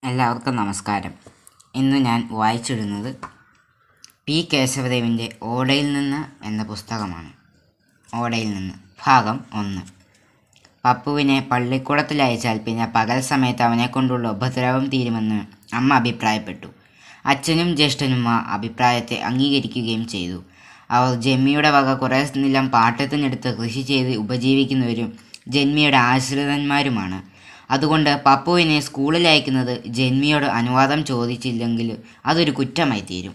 എല്ലാവർക്കും നമസ്കാരം. ഇന്ന് ഞാൻ വായിച്ചിടുന്നത് പി കേശവദേവിൻ്റെ ഓടയിൽ നിന്ന് എന്ന പുസ്തകമാണ്. ഓടയിൽ നിന്ന് ഭാഗം 1. പപ്പുവിനെ പള്ളിക്കൂടത്തിൽ അയച്ചാൽ പിന്നെ പകൽ സമയത്ത് അവനെക്കൊണ്ടുള്ള ഉപദ്രവം തീരുമെന്ന് അമ്മ അഭിപ്രായപ്പെട്ടു. അച്ഛനും ജ്യേഷ്ഠനും ആ അഭിപ്രായത്തെ അംഗീകരിക്കുകയും ചെയ്തു. അവർ ജന്മിയുടെ വക കുറേ നിലം പാട്ടത്തിനെടുത്ത് കൃഷി ചെയ്ത് ഉപജീവിക്കുന്നവരും ജന്മിയുടെ ആശ്രിതന്മാരുമാണ്. അതുകൊണ്ട് പപ്പുവിനെ സ്കൂളിൽ അയക്കുന്നത് ജന്മിയോട് അനുവാദം ചോദിച്ചില്ലെങ്കിൽ അതൊരു കുറ്റമായി തീരും.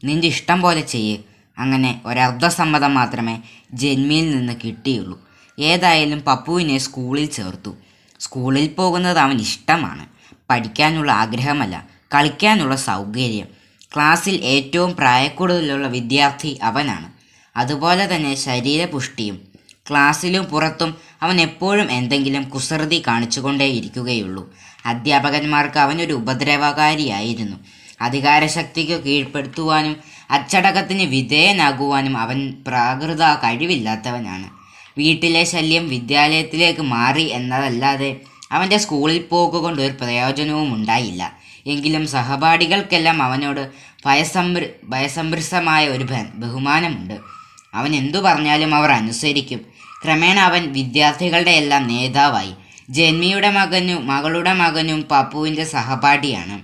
നിന്റെ ഇഷ്ടം പോലെ ചെയ്യ്. അങ്ങനെ ഒരർദ്ധസമ്മതം മാത്രമേ ജന്മിയിൽ നിന്ന് കിട്ടിയുള്ളൂ. ഏതായാലും പപ്പുവിനെ സ്കൂളിൽ ചേർത്തു. സ്കൂളിൽ പോകുന്നത് അവൻ ഇഷ്ടമാണ്. പഠിക്കാനുള്ള ആഗ്രഹമല്ല, കളിക്കാനുള്ള സൗകര്യം. ക്ലാസ്സിൽ ഏറ്റവും പ്രായക്കൂടുതലുള്ള വിദ്യാർത്ഥി അവനാണ്. അതുപോലെ തന്നെ ശരീരപുഷ്ടിയും. ക്ലാസ്സിലും പുറത്തും അവൻ എപ്പോഴും എന്തെങ്കിലും കുസൃതി കാണിച്ചുകൊണ്ടേയിരിക്കുകയുള്ളൂ. അധ്യാപകന്മാർക്ക് അവനൊരു ഉപദ്രവകാരിയായിരുന്നു. അധികാരശക്തിക്ക് കീഴ്പ്പെടുത്തുവാനും അച്ചടക്കത്തിന് വിധേയനാകുവാനും അവൻ പ്രാകൃത കഴിവില്ലാത്തവനാണ്. വീട്ടിലെ ശല്യം വിദ്യാലയത്തിലേക്ക് മാറി എന്നതല്ലാതെ അവൻ്റെ സ്കൂളിൽ പോക്കുകൊണ്ട് ഒരു പ്രയോജനവും ഉണ്ടായില്ല. എങ്കിലും സഹപാഠികൾക്കെല്ലാം അവനോട് ഭയസംഭൃഷ്ടമായ ഒരു ബഹുമാനമുണ്ട്. അവൻ എന്തു പറഞ്ഞാലും അവർ അനുസരിക്കും. ക്രമേണ അവൻ വിദ്യാർത്ഥികളുടെ എല്ലാം നേതാവായി. ജന്മിയുടെ മകളുടെ മകനും പപ്പുവിൻ്റെ സഹപാഠിയാണ്.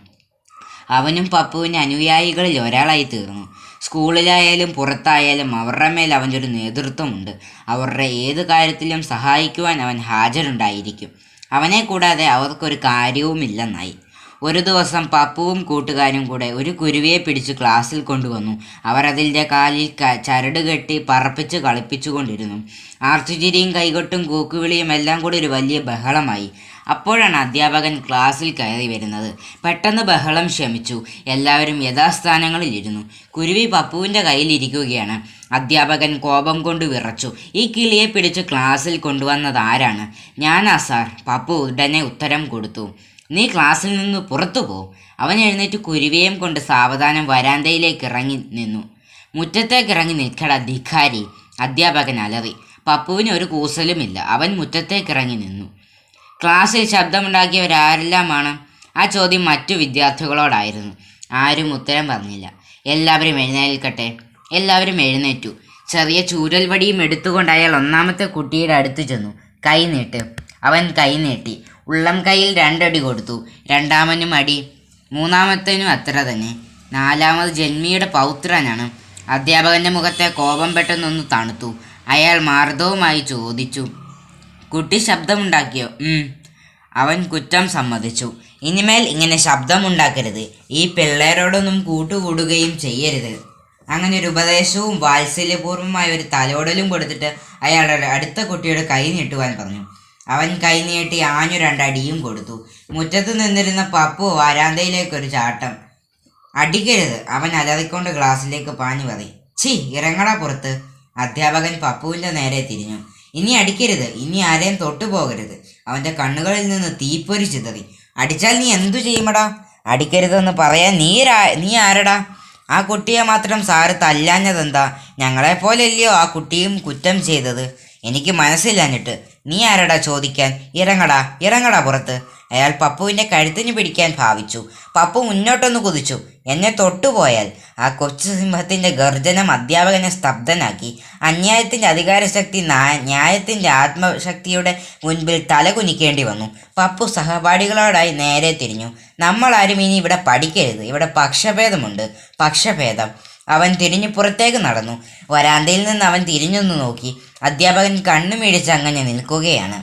അവനും പപ്പുവിൻ്റെ അനുയായികളിൽ ഒരാളായി തീർന്നു. സ്കൂളിലായാലും പുറത്തായാലും അവരുടെ മേൽ അവൻ്റെ ഒരു നേതൃത്വമുണ്ട്. അവരുടെ ഏത് കാര്യത്തിലും സഹായിക്കുവാൻ അവൻ ഹാജരുണ്ടായിരിക്കും. അവനെ കൂടാതെ അവർക്കൊരു കാര്യവുമില്ലെന്നായി. ഒരു ദിവസം പപ്പുവും കൂട്ടുകാരും കൂടെ ഒരു കുരുവിയെ പിടിച്ച് ക്ലാസ്സിൽ കൊണ്ടുവന്നു. അവർ അതിൻ്റെ കാലിൽ ചരട് കെട്ടി പറപ്പിച്ച് കളിപ്പിച്ചുകൊണ്ടിരുന്നു. ആർച്ചുചിരിയും കൈകൊട്ടും കൂക്കുവിളിയും എല്ലാം കൂടി ഒരു വലിയ ബഹളമായി. അപ്പോഴാണ് അധ്യാപകൻ ക്ലാസ്സിൽ കയറി വരുന്നത്. പെട്ടെന്ന് ബഹളം ശമിച്ചു. എല്ലാവരും യഥാസ്ഥാനങ്ങളിലിരുന്നു. കുരുവി പപ്പുവിൻ്റെ കയ്യിലിരിക്കുകയാണ്. അധ്യാപകൻ കോപം കൊണ്ട് വിറച്ചു. ഈ കിളിയെ പിടിച്ച് ക്ലാസ്സിൽ കൊണ്ടുവന്നത് ആരാണ്? ഞാനാ സാർ. പപ്പു ഉടനെ ഉത്തരം കൊടുത്തു. നീ ക്ലാസ്സിൽ നിന്ന് പുറത്തു പോ. അവൻ എഴുന്നേറ്റ് കുരുവിയേയും കൊണ്ട് സാവധാനം വരാന്തയിലേക്ക് ഇറങ്ങി നിന്നു. മുറ്റത്തേക്ക് ഇറങ്ങി നിൽക്കട ധിക്കാരി, അധ്യാപകൻ അലറി. പപ്പുവിന് ഒരു കൂസലുമില്ല. അവൻ മുറ്റത്തേക്ക് ഇറങ്ങി നിന്നു. ക്ലാസ്സിൽ ശബ്ദമുണ്ടാക്കിയവരാരെല്ലാമാണ്? ആ ചോദ്യം മറ്റു വിദ്യാർത്ഥികളോടായിരുന്നു. ആരും ഉത്തരം പറഞ്ഞില്ല. എല്ലാവരും എഴുന്നേൽക്കട്ടെ. എല്ലാവരും എഴുന്നേറ്റു. ചെറിയ ചൂരൽ വടിയും എടുത്തുകൊണ്ട് അയാൾ ഒന്നാമത്തെ കുട്ടിയുടെ അടുത്ത് ചെന്നു. കൈ നീട്ട്. അവൻ കൈ നീട്ടി. ഉള്ളം കൈയിൽ 2 അടി കൊടുത്തു. രണ്ടാമനും അടി, മൂന്നാമത്തേനും അത്ര തന്നെ. നാലാമത് ജന്മിയുടെ പൗത്രനാണ്. അധ്യാപകൻ്റെ മുഖത്തെ കോപം പെട്ടെന്നൊന്ന് തണുത്തു. അയാൾ മാർദ്ദവുമായി ചോദിച്ചു, കുട്ടി ശബ്ദമുണ്ടാക്കിയോ? അവൻ കുറ്റം സമ്മതിച്ചു. ഇനിമേൽ ഇങ്ങനെ ശബ്ദമുണ്ടാക്കരുത്. ഈ പിള്ളേരോടൊന്നും കൂട്ടുകൂടുകയും ചെയ്യരുത്. അങ്ങനെ ഒരു ഉപദേശവും വാത്സല്യപൂർവമായ ഒരു തലോടലും കൊടുത്തിട്ട് അയാളുടെ അടുത്ത കുട്ടിയുടെ കൈ നീട്ടുവാൻ പറഞ്ഞു. അവൻ കൈ നീട്ടി ആഞ്ഞു 2 അടിയും കൊടുത്തു. മുറ്റത്ത് നിന്നിരുന്ന പപ്പു വരാന്തയിലേക്കൊരു ചാട്ടം. അടിക്കരുത്. അവൻ അലറിക്കൊണ്ട് ക്ലാസ്സിലേക്ക് പാഞ്ഞു പറയും. ഇറങ്ങടാ പുറത്ത്. അധ്യാപകൻ പപ്പുവിൻ്റെ നേരെ തിരിഞ്ഞു. ഇനി അടിക്കരുത്. ഇനി ആരെയും തൊട്ടു പോകരുത്. അവൻ്റെ കണ്ണുകളിൽ നിന്ന് തീപ്പൊരി ചിതറി. അടിച്ചാൽ നീ എന്തു ചെയ്യുമടാ? അടിക്കരുതെന്ന് പറയാൻ നീ ആരടാ? ആ കുട്ടിയെ മാത്രം സാറ് തല്ലാഞ്ഞതെന്താ? ഞങ്ങളെപ്പോലല്ലയോ ആ കുട്ടിയും കുറ്റം ചെയ്തത്. എനിക്ക് മനസ്സില്ലാഞ്ഞിട്ട്. നീ ആരടാ ചോദിക്കാൻ? ഇറങ്ങടാ പുറത്ത്. അയാൾ പപ്പുവിൻ്റെ കഴുത്തിന് പിടിക്കാൻ ഭാവിച്ചു. പപ്പു മുന്നോട്ടൊന്ന് കുതിച്ചു. എന്നെ തൊട്ടുപോയാൽ. ആ കൊച്ചു സിംഹത്തിൻ്റെ ഗർജനം അധ്യാപകനെ സ്തബ്ധനാക്കി. അന്യായത്തിൻ്റെ അധികാരശക്തി ന്യായത്തിൻ്റെ ആത്മശക്തിയുടെ മുൻപിൽ തല കുനിക്കേണ്ടി വന്നു. പപ്പു സഹപാഠികളോടായി നേരെ തിരിഞ്ഞു. നമ്മളാരും ഇനി ഇവിടെ പഠിക്കരുത്. ഇവിടെ പക്ഷഭേദമുണ്ട്. പക്ഷഭേദം. അവൻ തിരിഞ്ഞു പുറത്തേക്ക് നടന്നു. വരാന്തയിൽ നിന്ന് അവൻ തിരിഞ്ഞൊന്നു നോക്കി. അധ്യാപകൻ കണ്ണുമിഴിച്ച് അങ്ങനെ നിൽക്കുകയാണ്.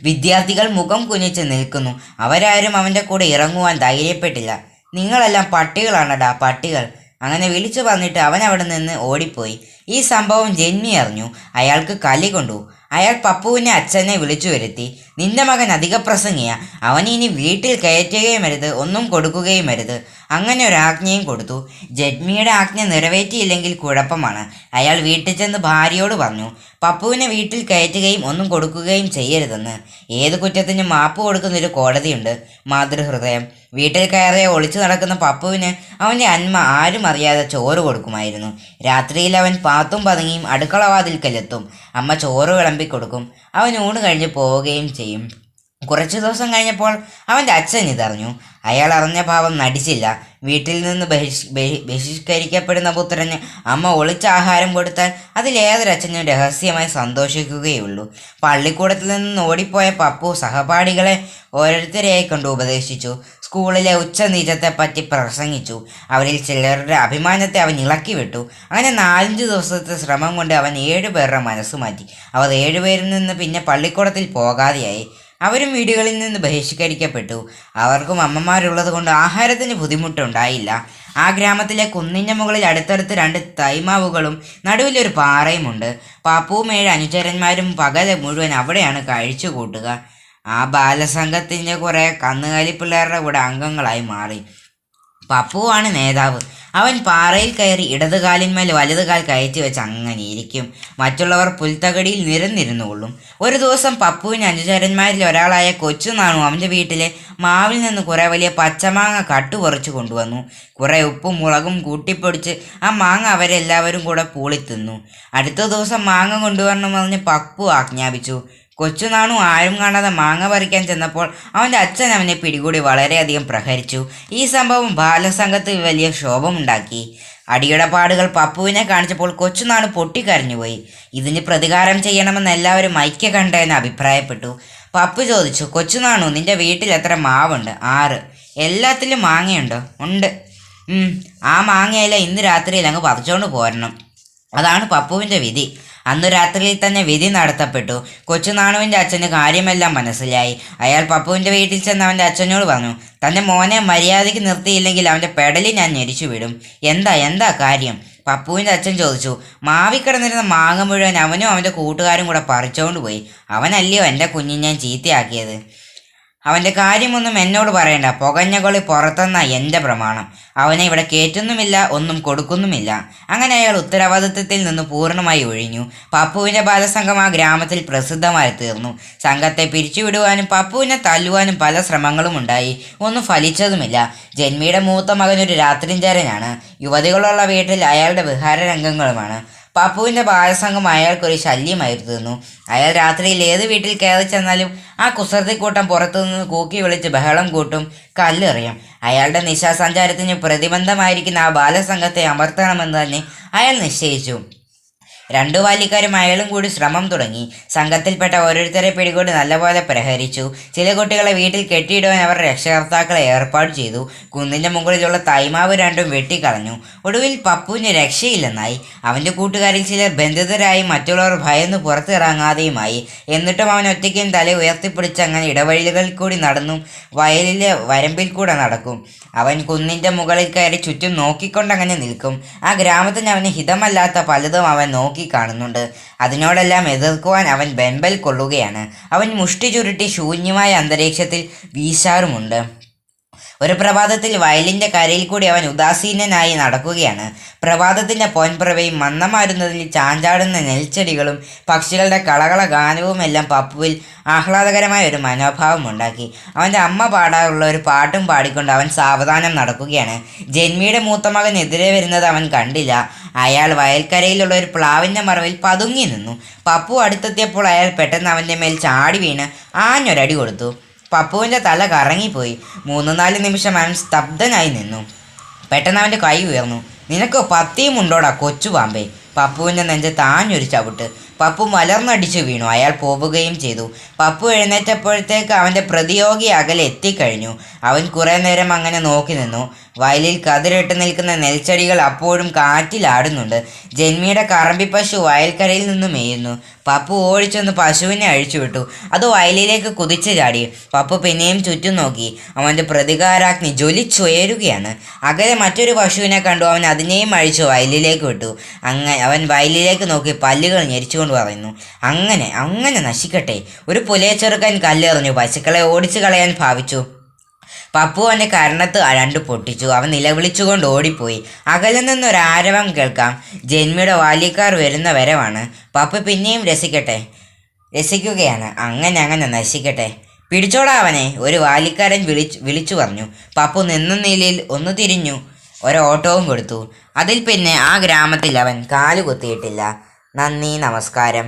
വിദ്യാർത്ഥികൾ മുഖം കുനിച്ച് നിൽക്കുന്നു. അവരാരും അവൻ്റെ കൂടെ ഇറങ്ങുവാൻ ധൈര്യപ്പെട്ടില്ല. നിങ്ങളെല്ലാം പട്ടികളാണടാ, പട്ടികൾ. അങ്ങനെ വിളിച്ചു പറഞ്ഞിട്ട് അവൻ അവിടെ നിന്ന് ഓടിപ്പോയി. ഈ സംഭവം ജന്മി അറിഞ്ഞു. അയാൾക്ക് കലി കൊണ്ടു. അയാൾ പപ്പുവിനെ അച്ഛനെ വിളിച്ചു വരുത്തി. നിന്റെ മകൻ അധിക പ്രസംഗിയ. അവനിനി വീട്ടിൽ കയറ്റുകയും അരുത്, ഒന്നും കൊടുക്കുകയും അരുത്. അങ്ങനെ ഒരു ആജ്ഞയും കൊടുത്തു. ജന്മിയുടെ ആജ്ഞ നിറവേറ്റിയില്ലെങ്കിൽ കുഴപ്പമാണ്. അയാൾ വീട്ടിൽ ചെന്ന് ഭാര്യയോട് പറഞ്ഞു, പപ്പുവിനെ വീട്ടിൽ കയറ്റുകയും ഒന്നും കൊടുക്കുകയും ചെയ്യരുതെന്ന്. ഏത് കുറ്റത്തിനും മാപ്പ് കൊടുക്കുന്നൊരു കോടതിയുണ്ട്. മാതൃഹൃദയം. വീട്ടിൽ കയറിയ ഒളിച്ചു നടക്കുന്ന പപ്പുവിന് അവൻ്റെ അന്മ ആരും അറിയാതെ ചോറ് കൊടുക്കുമായിരുന്നു. രാത്രിയിൽ അവൻ പാത്തും പതുങ്ങിയും അടുക്കളവാതിൽക്കലെത്തും. അമ്മ ചോറ് വിളമ്പിക്കൊടുക്കും. അവൻ ഊണ് കഴിഞ്ഞ് പോവുകയും ചെയ്യും. കുറച്ചു ദിവസം കഴിഞ്ഞപ്പോൾ അവൻ്റെ അച്ഛൻ ഇതറിഞ്ഞു. അയാൾ അറിഞ്ഞ ഭാവം നടിച്ചില്ല. വീട്ടിൽ നിന്ന് ബഹിഷ്കരിക്കപ്പെടുന്ന പുത്രന് അമ്മ ഒളിച്ച ആഹാരം കൊടുത്താൽ അതിലേതൊരച്ഛനും രഹസ്യമായി സന്തോഷിക്കുകയുള്ളൂ. പള്ളിക്കൂടത്തിൽ നിന്ന് ഓടിപ്പോയ പപ്പു സഹപാഠികളെ ഓരോരുത്തരെയായി കൊണ്ട് ഉപദേശിച്ചു. സ്കൂളിലെ ഉച്ചനീചത്തെപ്പറ്റി പ്രസംഗിച്ചു. അവരിൽ ചിലരുടെ അഭിമാനത്തെ അവൻ ഇളക്കി വിട്ടു. അങ്ങനെ 4-5 ദിവസത്തെ ശ്രമം കൊണ്ട് അവൻ 7 പേരുടെ മനസ്സ് മാറ്റി. അവർ 7 പേരിൽ നിന്ന് പിന്നെ പള്ളിക്കൂടത്തിൽ പോകാതെയായി. അവരും വീടുകളിൽ നിന്ന് ബഹിഷ്കരിക്കപ്പെട്ടു. അവർക്കും അമ്മമാരുള്ളത് കൊണ്ട് ആഹാരത്തിന് ബുദ്ധിമുട്ടുണ്ടായില്ല. ആ ഗ്രാമത്തിലെ കുന്നിൻ്റെ മുകളിൽ അടുത്തടുത്ത് 2 തൈമാവുകളും നടുവിലൊരു പാറയുമുണ്ട്. പാപ്പുവും 7 അനുചരന്മാരും പകൽ മുഴുവൻ അവിടെയാണ് കഴിച്ചു കൂട്ടുക. ആ ബാലസംഘത്തിൻ്റെ കുറേ കന്നുകാലി പിള്ളേരുടെ കൂടെ അംഗങ്ങളായി മാറി. പപ്പുവാണ് നേതാവ്. അവൻ പാറയിൽ കയറി ഇടതുകാലിന്മേൽ വലതുകാൽ കയറ്റി വെച്ച് അങ്ങനെ ഇരിക്കും. മറ്റുള്ളവർ പുൽത്തകടിയിൽ നിരന്നിരുന്നുകൊള്ളും. ഒരു ദിവസം പപ്പുവിന് അനുചരന്മാരിൽ ഒരാളായ കൊച്ചുനാണു അവൻ്റെ വീട്ടിലെ മാവിൽ നിന്ന് കുറേ വലിയ പച്ചമാങ്ങ കട്ടുപറിച്ചു കൊണ്ടുവന്നു. കുറേ ഉപ്പും മുളകും കൂട്ടിപ്പൊടിച്ച് ആ മാങ്ങ അവരെല്ലാവരും കൂടെ പൂളിത്തിന്നു. അടുത്ത ദിവസം മാങ്ങ കൊണ്ടുവരണമെന്ന് പപ്പു ആജ്ഞാപിച്ചു. കൊച്ചുനാണു ആരും കാണാതെ മാങ്ങ പറിക്കാൻ ചെന്നപ്പോൾ അവൻ്റെ അച്ഛൻ അവനെ പിടികൂടി വളരെയധികം പ്രഹരിച്ചു. ഈ സംഭവം ബാലസംഘത്തിൽ വലിയ ക്ഷോഭമുണ്ടാക്കി. അടിയുടെ പാടുകൾ പപ്പുവിനെ കാണിച്ചപ്പോൾ കൊച്ചുനാണു പൊട്ടിക്കരഞ്ഞുപോയി. ഇതിന് പ്രതികാരം ചെയ്യണമെന്ന് എല്ലാവരും ഐക്യകണ്ഠേന അഭിപ്രായപ്പെട്ടു. പപ്പു ചോദിച്ചു, കൊച്ചുനാണു, നിന്റെ വീട്ടിൽ എത്ര മാവുണ്ട്? 6. എല്ലാത്തിലും മാങ്ങയുണ്ടോ? ഉണ്ട്. ആ മാങ്ങയില ഇന്ന് രാത്രിയിൽ അങ്ങ് പറിച്ചോണ്ട് പോരണം. അതാണ് പപ്പുവിൻ്റെ വിധി. അന്നു രാത്രിയിൽ തന്നെ വിധി നടത്തപ്പെട്ടു. കൊച്ചുനാണുവിൻ്റെ അച്ഛന് കാര്യമെല്ലാം മനസ്സിലായി. അയാൾ പപ്പുവിൻ്റെ വീട്ടിൽ ചെന്ന് അവൻ്റെ അച്ഛനോട് പറഞ്ഞു, തൻ്റെ മോനെ മര്യാദയ്ക്ക് നിർത്തിയില്ലെങ്കിൽ അവൻ്റെ പെടലി ഞാൻ ഞെരിച്ചു വിടും. എന്താ കാര്യം? പപ്പുവിൻ്റെ അച്ഛൻ ചോദിച്ചു. മാവിക്കിടന്നിരുന്ന മാങ്ങ മുഴുവൻ അവനും അവൻ്റെ കൂട്ടുകാരും കൂടെ പറിച്ചുകൊണ്ട് പോയി. അവനല്ലയോ എൻ്റെ കുഞ്ഞിനെ ഞാൻ ചീത്തയാക്കിയത്. അവൻ്റെ കാര്യമൊന്നും എന്നോട് പറയണ്ട. പുകഞ്ഞ കൊളി പുറത്തെന്ന എൻ്റെ പ്രമാണം. അവനെ ഇവിടെ കയറ്റുന്നുമില്ല, ഒന്നും കൊടുക്കുന്നുമില്ല. അങ്ങനെ അയാൾ ഉത്തരവാദിത്വത്തിൽ നിന്ന് പൂർണ്ണമായി ഒഴിഞ്ഞു. പപ്പുവിൻ്റെ ബാലസംഘം ആ ഗ്രാമത്തിൽ പ്രസിദ്ധമായി തീർന്നു. സംഘത്തെ പിരിച്ചുവിടുവാനും പപ്പുവിനെ തല്ലുവാനും പല ശ്രമങ്ങളും ഉണ്ടായി. ഒന്നും ഫലിച്ചതുമില്ല. ജന്മിയുടെ മൂത്ത മകനൊരു രാത്രിഞ്ചരനാണ്. യുവതികളുള്ള വീട്ടിൽ അയാളുടെ വിഹാരരംഗങ്ങളുമാണ്. പപ്പുവിൻ്റെ ബാലസംഘം അയാൾക്കൊരു ശല്യമായിരുന്നു. അയാൾ രാത്രിയിൽ ഏത് വീട്ടിൽ കയറി ചെന്നാലും ആ കുസൃതിക്കൂട്ടം പുറത്തുനിന്ന് കൂക്കി വിളിച്ച് ബഹളം കൂട്ടും, കല്ലെറിയും. അയാളുടെ നിശാസഞ്ചാരത്തിന് പ്രതിബന്ധമായിരിക്കുന്ന ആ ബാലസംഘത്തെ അമർത്തണമെന്ന് തന്നെ അയാൾ നിശ്ചയിച്ചു. 2 ബാല്യക്കാരും അയാളും കൂടി ശ്രമം തുടങ്ങി. സംഘത്തിൽപ്പെട്ട ഓരോരുത്തരെ പിടികൂടി നല്ലപോലെ പ്രഹരിച്ചു. ചില കുട്ടികളെ വീട്ടിൽ കെട്ടിയിടുവാൻ അവർ രക്ഷകർത്താക്കളെ ഏർപ്പാട് ചെയ്തു. കുന്നിൻ്റെ മുകളിലുള്ള തൈമാവ് 2 വെട്ടിക്കളഞ്ഞു. ഒടുവിൽ പപ്പുവിന് രക്ഷയില്ലെന്നായി. അവൻ്റെ കൂട്ടുകാരിൽ ചിലർ ബന്ധിതരായി, മറ്റുള്ളവർ ഭയന്ന് പുറത്തിറങ്ങാതെയുമായി. എന്നിട്ടും അവൻ ഒറ്റയ്ക്കും തല ഉയർത്തിപ്പിടിച്ച് അങ്ങനെ ഇടവഴികളിൽ കൂടി നടന്നും വയലിലെ വരമ്പിൽ കൂടെ നടക്കും. അവൻ കുന്നിൻ്റെ മുകളിൽ കയറി ചുറ്റും നോക്കിക്കൊണ്ടങ്ങനെ നിൽക്കും. ആ ഗ്രാമത്തിന് അവന് ഹിതമല്ലാത്ത പലതും അവൻ നോക്കി കാണുന്നുണ്ട്. അതിനോടെല്ലാം എതിർക്കുവാൻ അവൻ വെമ്പൽ കൊള്ളുകയാണ്. അവൻ മുഷ്ടി ചുരുട്ടി ശൂന്യമായ അന്തരീക്ഷത്തിൽ വീശാറുമുണ്ട്. ഒരു പ്രഭാതത്തിൽ വയലിൻ്റെ കരയിൽ കൂടി അവൻ ഉദാസീനനായി നടക്കുകയാണ്. പ്രഭാതത്തിൻ്റെ പൊൻപ്രഭയും മന്ദമാരുന്നതിൽ ചാഞ്ചാടുന്ന നെൽച്ചെടികളും പക്ഷികളുടെ കളകള ഗാനവും എല്ലാം പപ്പുവിൽ ആഹ്ലാദകരമായ ഒരു മനോഭാവം ഉണ്ടാക്കി. അവൻ്റെ അമ്മ പാടാറുള്ള ഒരു പാട്ടും പാടിക്കൊണ്ട് അവൻ സാവധാനം നടക്കുകയാണ്. ജന്മിയുടെ മൂത്ത മകൻ എതിരെ വരുന്നത് അവൻ കണ്ടില്ല. അയാൾ വയൽക്കരയിലുള്ള ഒരു പ്ലാവിൻ്റെ മറവിൽ പതുങ്ങി നിന്നു. പപ്പു അടുത്തെത്തിയപ്പോൾ അയാൾ പെട്ടെന്ന് അവൻ്റെ മേൽ ചാടി വീണ് ആഞ്ഞൊരടി കൊടുത്തു. പപ്പുവിൻ്റെ തല കറങ്ങിപ്പോയി. 3-4 നിമിഷം അവൻ സ്തബ്ധനായി നിന്നു. പെട്ടെന്ന് അവൻ്റെ കൈ ഉയർന്നു. നിനക്ക് പത്തിയുമുണ്ടോടാ കൊച്ചു പാമ്പേ? പപ്പുവിൻ്റെ നെഞ്ചത്ത് ആഞ്ഞൊരു ചവിട്ട്. പപ്പു മലർന്നടിച്ചു വീണു. അയാൾ പോവുകയും ചെയ്തു. പപ്പു എഴുന്നേറ്റപ്പോഴത്തേക്ക് അവൻ്റെ പ്രതിയോഗി അകലെ എത്തിക്കഴിഞ്ഞു. അവൻ കുറേ നേരം അങ്ങനെ നോക്കി നിന്നു. വയലിൽ കതിരിട്ട് നിൽക്കുന്ന നെൽച്ചെടികൾ അപ്പോഴും കാറ്റിലാടുന്നുണ്ട്. ജന്മിയുടെ കറമ്പി പശു വയൽക്കരയിൽ നിന്നും മേയുന്നു. പപ്പു ഓടിച്ചൊന്ന് പശുവിനെ അഴിച്ചുവിട്ടു. അത് വയലിലേക്ക് കുതിച്ചു ചാടി. പപ്പു പിന്നെയും ചുറ്റും നോക്കി. അവൻ്റെ പ്രതികാരാഗ്നി ജ്വലിച്ചുയരുകയാണ്. അകലെ മറ്റൊരു പശുവിനെ കണ്ടു. അവൻ അതിനെയും അഴിച്ചു വയലിലേക്ക് വിട്ടു. അവൻ വയലിലേക്ക് നോക്കി പല്ലുകൾ ഞെരിച്ചുകൊണ്ട് പറയുന്നു, അങ്ങനെ നശിക്കട്ടെ. ഒരു പുലയെ ചെറുക്കൻ കല്ലെറിഞ്ഞു. പശുക്കളെ ഓടിച്ചു കളയാൻ ഭാവിച്ചു. പപ്പു അവൻ്റെ കരണത്ത് 2 പൊട്ടിച്ചു. അവൻ നിലവിളിച്ചുകൊണ്ട് ഓടിപ്പോയി. അകലെ നിന്നൊരാരവം കേൾക്കാം. ജന്മിയുടെ ബാല്യക്കാർ വരുന്ന വരവാണ്. പപ്പു പിന്നെയും രസിക്കുകയാണ്. അങ്ങനെ നശിക്കട്ടെ. പിടിച്ചോടാ അവനെ, ഒരു ബാല്യക്കാരൻ വിളിച്ചു പറഞ്ഞു. പപ്പു നിന്ന നിലയിൽ ഒന്ന് തിരിഞ്ഞു. ഒരോട്ടവും കൊടുത്തു. അതിൽ പിന്നെ ആ ഗ്രാമത്തിൽ അവൻ കാലുകുത്തിയിട്ടില്ല. നന്ദി, നമസ്കാരം.